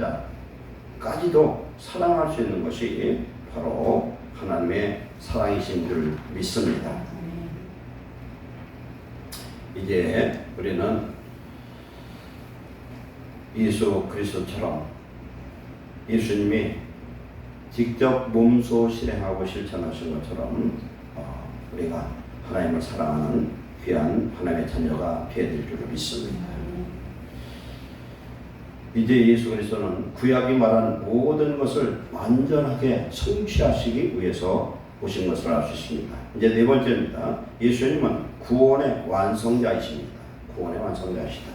자까지도 사랑할 수 있는 것이 바로 하나님의 사랑이신 줄 믿습니다. 이제 우리는 예수 그리스도처럼 예수님이 직접 몸소 실행하고 실천하신 것처럼 우리가 하나님을 사랑하는 귀한 하나님의 자녀가 되어야 될 줄 믿습니다. 이제 예수 그리스도는 구약이 말하는 모든 것을 완전하게 성취하시기 위해서 오신 것을 알 수 있습니다. 이제 네 번째입니다. 예수님은 구원의 완성자이십니다. 구원의 완성자이시다.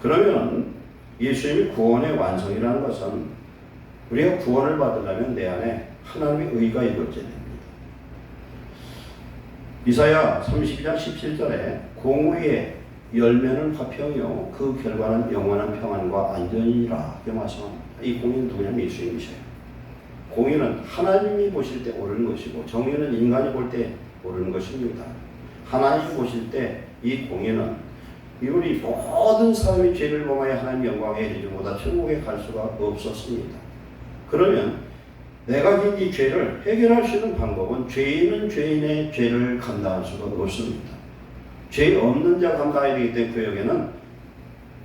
그러면 예수님이 구원의 완성이라는 것은 우리가 구원을 받으려면 내 안에 하나님의 의가 이루어져야 됩니다. 이사야 32장 17절에 공의의 열매는 화평이요 그 결과는 영원한 평안과 안전이라 이렇게 말씀합니다. 이 공의는 누구냐면 예수님이셔요. 공의는 하나님이 보실 때 옳은 것이고 정의는 인간이 볼 때 옳은 것입니다. 하나님이 보실 때 이 공의는 우리 모든 사람이 죄를 범하여 하나님 영광에 이르지 못하 천국에 갈 수가 없었습니다. 그러면 내가 진 이 죄를 해결할 수 있는 방법은 죄인은 죄인의 죄를 감당할 수가 없습니다. 죄 없는 자 감당해야 되기 때문에 구역에는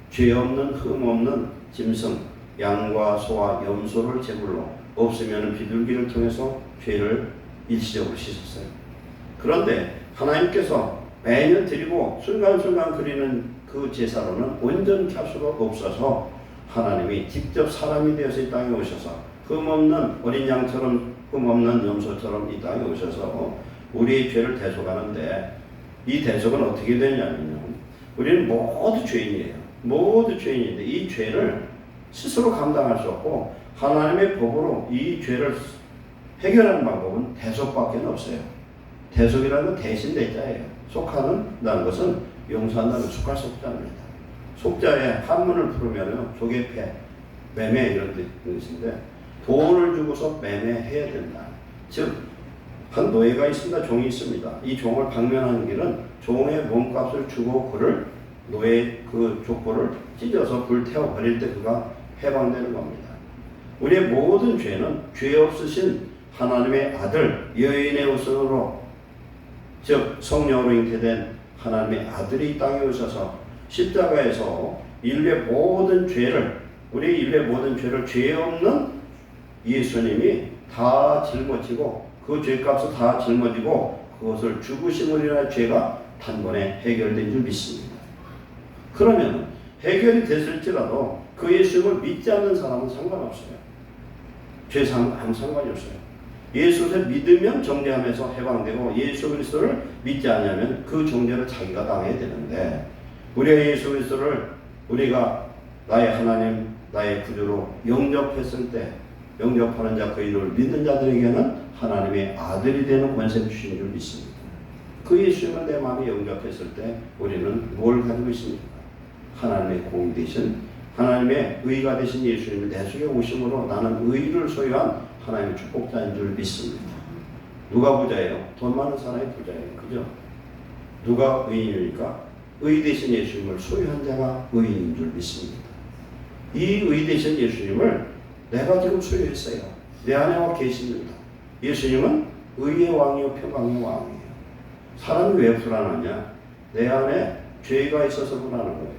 죄 없는 흠 없는 짐승 양과 소와 염소를 제물로 없으면 비둘기를 통해서 죄를 일시적으로 씻었어요. 그런데 하나님께서 매년 드리고 순간순간 드리는 그 제사로는 온전히 할 수가 없어서 하나님이 직접 사람이 되어서 이 땅에 오셔서 흠없는 어린 양처럼 흠없는 염소처럼 이 땅에 오셔서 우리의 죄를 대속하는데, 이 대속은 어떻게 되냐면요, 우리는 모두 죄인이에요. 모두 죄인인데 이 죄를 스스로 감당할 수 없고 하나님의 법으로 이 죄를 해결하는 방법은 대속밖에 없어요. 대속이라는 건 대신 대자예요. 속하는다는 것은 용서한다는 속할 속자입니다. 속자에 한문을 풀으면 조개패, 매매 이런 뜻인데 돈을 주고서 매매해야 된다. 즉 한 노예가 있습니다. 종이 있습니다. 이 종을 방면하는 길은 종의 몸값을 주고 그를 노예 그 족보를 찢어서 불태워 버릴 때 그가 해방되는 겁니다. 우리의 모든 죄는 죄 없으신 하나님의 아들 여인의 후손으로, 즉 성령으로 잉태된 하나님의 아들이 이 땅에 오셔서 십자가에서 인류의 모든 죄를, 우리 인류의 모든 죄를 죄 없는 예수님이 다 짊어지고 그 죄값을 다 짊어지고 그것을 죽으심으로 인한 죄가 단번에 해결된 줄 믿습니다. 그러면 해결이 됐을지라도 그 예수님을 믿지 않는 사람은 상관없어요. 아무 상관이 없어요. 예수를 믿으면 정죄함에서 해방되고 예수 그리스도를 믿지 않으면 그 정죄를 자기가 당해야 되는데 우리가 예수 그리스도를 우리가 나의 하나님, 나의 구주로 영접했을 때 영접하는 자 그 이름을 믿는 자들에게는 하나님의 아들이 되는 권세를 주신 줄 믿습니다. 그 예수님을 내 마음에 영접했을 때 우리는 뭘 가지고 있습니까? 하나님의 공이 되신 하나님의 의가 되신 예수님이 내 속에 오심으로 나는 의를 소유한 하나님의 축복자인 줄 믿습니다. 누가 부자예요? 돈 많은 사람이 부자예요. 그죠? 누가 의인입니까? 의 되신 예수님을 소유한 자가 의인인 줄 믿습니다. 이 의 되신 예수님을 내가 지금 소유했어요. 내 안에 와 계십니다. 예수님은 의의 왕이요 평강의 왕이에요. 사람이 왜 불안하냐? 내 안에 죄가 있어서 불안한 거예요.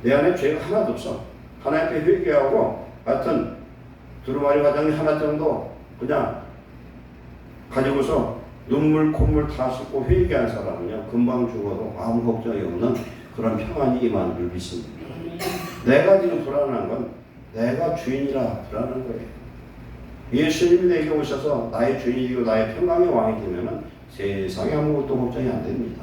내 안에 죄가 하나도 없어. 하나님 앞에 회개하고 하여튼 두루마리 화장이 하나 정도 그냥 가지고서 눈물 콧물 다 씻고 회개한 사람은요 금방 죽어도 아무 걱정이 없는 그런 평안이 임하는 줄 믿습니다. 내가 지금 불안한 건 내가 주인이라 불안한 거예요. 예수님이 내게 오셔서 나의 주인이 되고 나의 평강의 왕이 되면은 세상에 아무것도 걱정이 안 됩니다.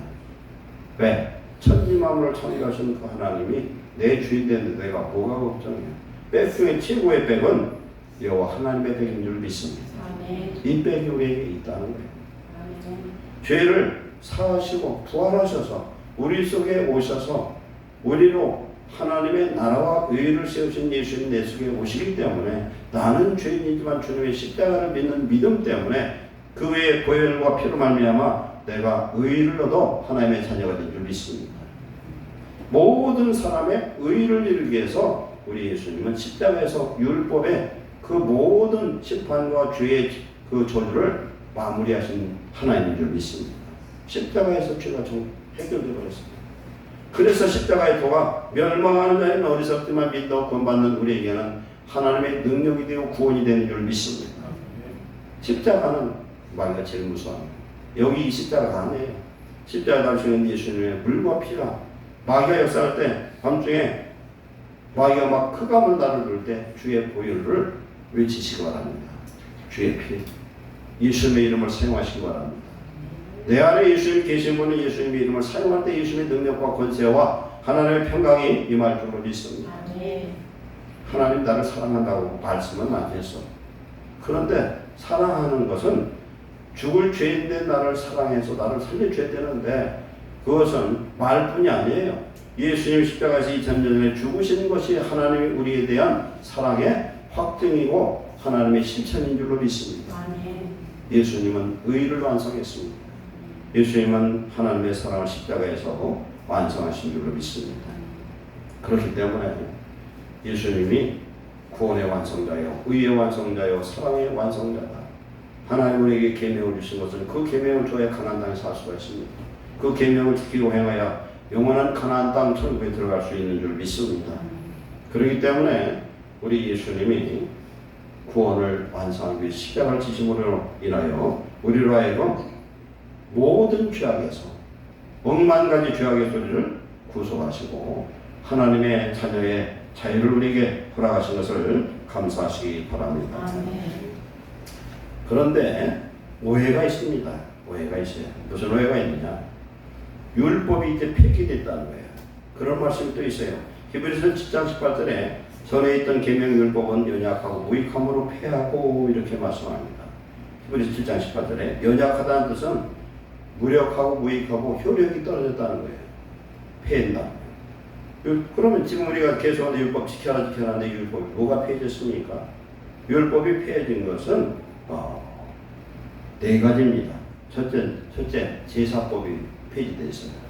왜? 천지만물을 창조하신 그 하나님이 내 주인 되는데 내가 뭐가 걱정이야? 백 중에 최고의 백은 여호와 하나님의 백인 줄 믿습니다. 이 백이 우리에게 있다는 거예요. 죄를 사하시고 부활하셔서 우리 속에 오셔서 우리로 하나님의 나라와 의를 세우신 예수님 내 속에 오시기 때문에 나는 죄인이지만 주님의 십자가를 믿는 믿음 때문에 그 외의 보혈과 피로 말미암아 내가 의를 얻어 하나님의 자녀가 된 줄 믿습니다. 모든 사람의 의를 이루기 위해서 우리 예수님은 십자가에서 율법의 그 모든 심판과 죄의 그 저주를 마무리하신 하나님인 줄 믿습니다. 십자가에서 죄가 좀 해결되어 버렸습니다. 그래서 십자가의 도가 멸망하는 자에는 어리석지만 믿어 구원받는 우리에게는 하나님의 능력이 되고 구원이 되는 줄 믿습니다. 십자가는 마귀가 제일 무서워합니다. 여기 이 십자가가 아니에요. 십자가 달리시는 예수님의 물과 피가 마귀가 역사할 때 밤중에 마귀가 막 흑암을 나를 때 주의 보혈을 외치시기 바랍니다. 주의 피 예수님의 이름을 사용하시기 바랍니다. 내 안에 예수님이 계신 분은 예수님의 이름을 사용할 때 예수님의 능력과 권세와 하나님의 평강이 임할 줄로 믿습니다. 하나님 나를 사랑한다고 말씀은 많이 했어. 그런데 사랑하는 것은 죽을 죄인된 나를 사랑해서 나를 살려줘야 되는데 그것은 말뿐이 아니에요. 예수님 십자가에서 2000년 전에 죽으신 것이 하나님이 우리에 대한 사랑의 확증이고 하나님의 실천인 줄로 믿습니다. 예수님은 의를 완성했습니다. 예수님은 하나님의 사랑을 십자가에서 완성하신 줄로 믿습니다. 그렇기 때문에 예수님이 구원의 완성자요, 의의 완성자요, 사랑의 완성자다. 하나님 우리에게 계명을 주신 것은 그 계명을 줘야 가나안 땅에 살 수가 있습니다. 그 계명을 지키고 행하여 영원한 가나안 땅 천국에 들어갈 수 있는 줄 믿습니다. 그렇기 때문에 우리 예수님이 구원을 완성하기 위해 십자가를 지심으로 인하여 우리로 하여금 모든 죄악에서 억만 가지 죄악의 소리를 구속하시고 하나님의 자녀의 자유를 우리에게 허락하신 것을 감사하시기 바랍니다. 그런데 오해가 있습니다. 오해가 있어요. 무슨 오해가 있느냐? 율법이 이제 폐기됐다는 거예요. 그런 말씀이 또 있어요. 히브리서 7장 18절에 전에 있던 계명 율법은 연약하고 무익함으로 폐하고 이렇게 말씀합니다. 히브리서 7장 18절에 연약하다는 뜻은 무력하고 무익하고 효력이 떨어졌다는 거예요. 폐한다. 그러면 지금 우리가 계속하는 율법 지켜라 하는데 율법이 뭐가 폐해졌습니까? 율법이 폐해진 것은 네 가지입니다. 첫째 제사법이 폐지되어 있습니다.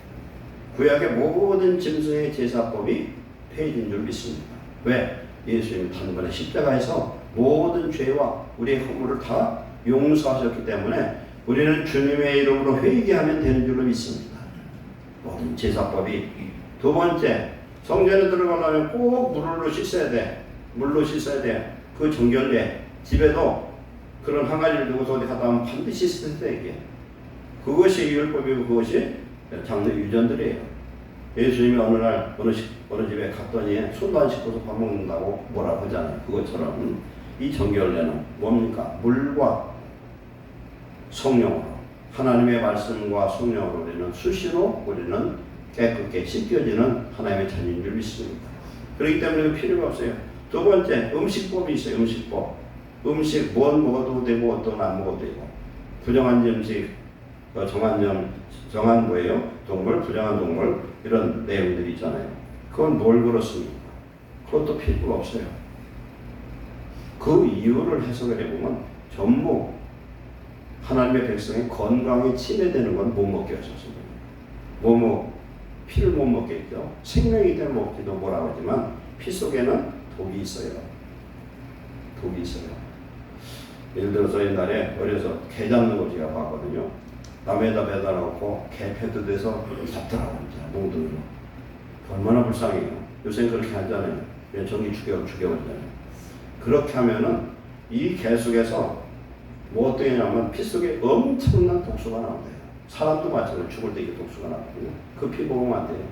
구약의 모든 짐승의 제사법이 폐해진 줄 믿습니다. 왜? 예수님이 단번에 십자가에서 모든 죄와 우리의 허물을 다 용서하셨기 때문에 우리는 주님의 이름으로 회개하면 되는 줄로 믿습니다. 모든 제사법이. 두 번째, 성전에 들어가려면 꼭 물로 씻어야 돼. 물로 씻어야 돼. 그 정결례. 집에도 그런 한 가지를 두고서 어디 하다 하면 반드시 씻어야 돼. 그것이 율법이고 그것이 장로 유전들이에요. 예수님이 어느 날 어느 집에 갔더니 손도 안 씻고서 밥 먹는다고 뭐라고 하잖아요. 그것처럼 이 정결례는 뭡니까? 물과 성령으로, 하나님의 말씀과 성령으로 우리는 수시로 우리는 깨끗게 씻겨지는 하나님의 자녀인 줄 믿습니다. 그렇기 때문에 필요가 없어요. 두 번째, 음식법이 있어요. 음식법. 음식 뭔 먹어도 되고 어떤 안 먹어도 되고, 부정한 음식, 정한 뭐예요? 동물, 부정한 동물, 이런 내용들이 있잖아요. 그건 뭘 그렇습니까? 그것도 필요가 없어요. 그 이유를 해석을 해보면 전부 하나님의 백성의 건강에 침해되는 건 못 먹게 하셨습니다. 피를 못 먹겠죠. 생명이 되면 먹기도 뭐라고 하지만 피 속에는 독이 있어요. 독이 있어요. 예를 들어서 옛날에 어려서 개 잡는 거 제가 봤거든요. 남에다 매달아놓고 개 패드 돼서 잡더라고요. 몽둥이로. 얼마나 불쌍해요. 요새 그렇게 하잖아요. 전기 죽여버리잖아요. 그렇게 하면은 이 개 속에서 뭐 어떻게 하냐면 피 속에 엄청난 독소가 나온대요. 사람도 마찬가지로 죽을 때 이게 독소가 나거든요. 그 피 먹으면 안 돼요.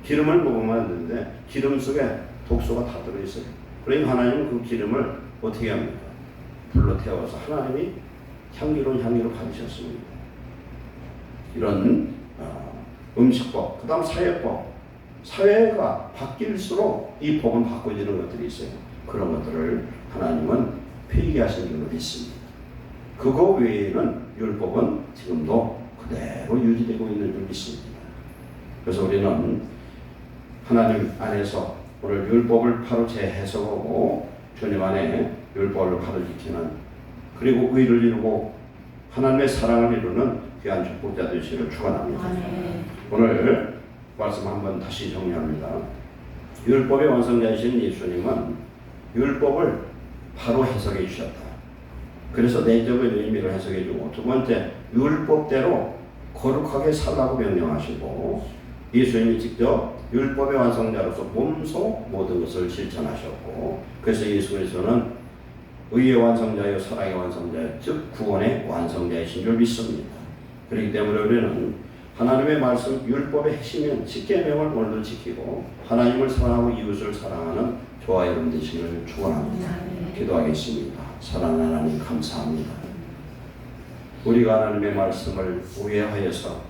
기름을 먹으면 안 되는데 기름 속에 독소가 다 들어있어요. 그러니까 하나님은 그 기름을 어떻게 합니까? 불로 태워서 하나님이 향기로운 향기로 가르쳤습니다. 이런 음식법, 그 다음 사회법. 사회가 바뀔수록 이 법은 바꿔지는 것들이 있어요. 그런 것들을 하나님은 폐기하신 줄로 믿습니다. 그거 외에는 율법은 지금도 그대로 유지되고 있는 줄 믿습니다. 그래서 우리는 하나님 안에서 오늘 율법을 바로 재해석하고 주님 안에 율법을 바로 지키는, 그리고 의를 이루고 하나님의 사랑을 이루는 귀한 축복자 되시기를 축원합니다. 오늘 말씀 한번 다시 정리합니다. 율법의 완성자이신 예수님은 율법을 바로 해석해 주셨다. 그래서 내적인 의미를 해석해 주고, 두 번째, 율법대로 거룩하게 살라고 명령하시고, 예수님이 직접 율법의 완성자로서 몸소 모든 것을 실천하셨고, 그래서 예수 그리스도는 의의 완성자요 사랑의 완성자요, 즉 구원의 완성자이신 줄 믿습니다. 그렇기 때문에 우리는 하나님의 말씀 율법의 핵심인 십계명을 오늘도 지키고 하나님을 사랑하고 이웃을 사랑하는 저와 여러분 되시기를 축원합니다. 기도하겠습니다. 사랑하는 하나님 감사합니다. 우리가 하나님의 말씀을 오해하여서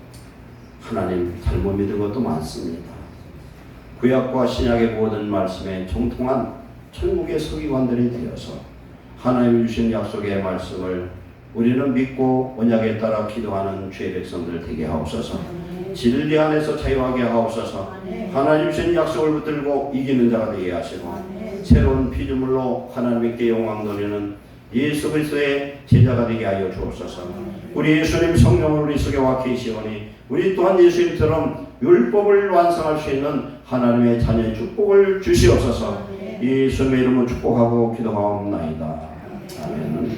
하나님 잘못 믿은 것도 많습니다. 구약과 신약의 모든 말씀에 정통한 천국의 서기관들이 되어서 하나님이 주신 약속의 말씀을 우리는 믿고 언약에 따라 기도하는 주의 백성들 되게 하옵소서. 진리 안에서 자유하게 하옵소서. 하나님 주신 약속을 붙들고 이기는 자가 되게 하시고, 새로운 피조물로 하나님께 영광 돌리는 예수 그리스도의 제자가 되게 하여 주옵소서. 우리 예수님 성령을 우리 속에 와 계시오니 우리 또한 예수님처럼 율법을 완성할 수 있는 하나님의 자녀의 축복을 주시옵소서. 예수님의 이름으로 축복하고 기도하옵나이다. 아멘.